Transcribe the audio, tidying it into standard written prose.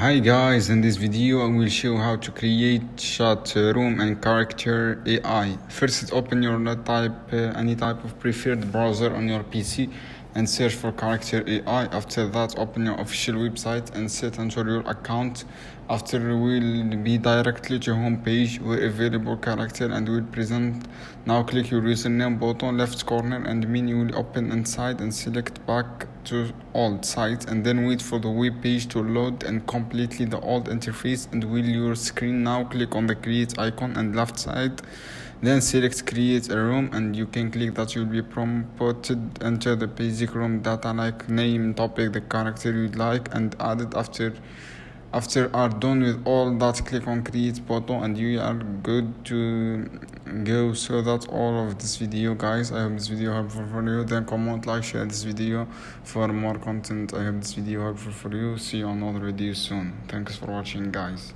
Hi guys, in this video I will show how to create chat room and Character.AI. First open your any type of preferred browser on your PC and search for Character.AI. After that open your official website and set enter your account. After will be directly to home page where available character and will present. Now click your username button left corner and menu will open inside and select back to old site and then wait for the web page to load and completely the old interface. And will your screen now click on the create icon and left side, then select create a room and you can click that. You'll be prompted enter the basic room data like name, topic, the character you'd like and add it. After are done with all that, click on create button and you are good to go. So that's all of this video, guys. I hope this video helpful for you. Then comment, like, share this video for more content. I hope this video helpful for you. See you on another video soon. Thanks for watching, guys.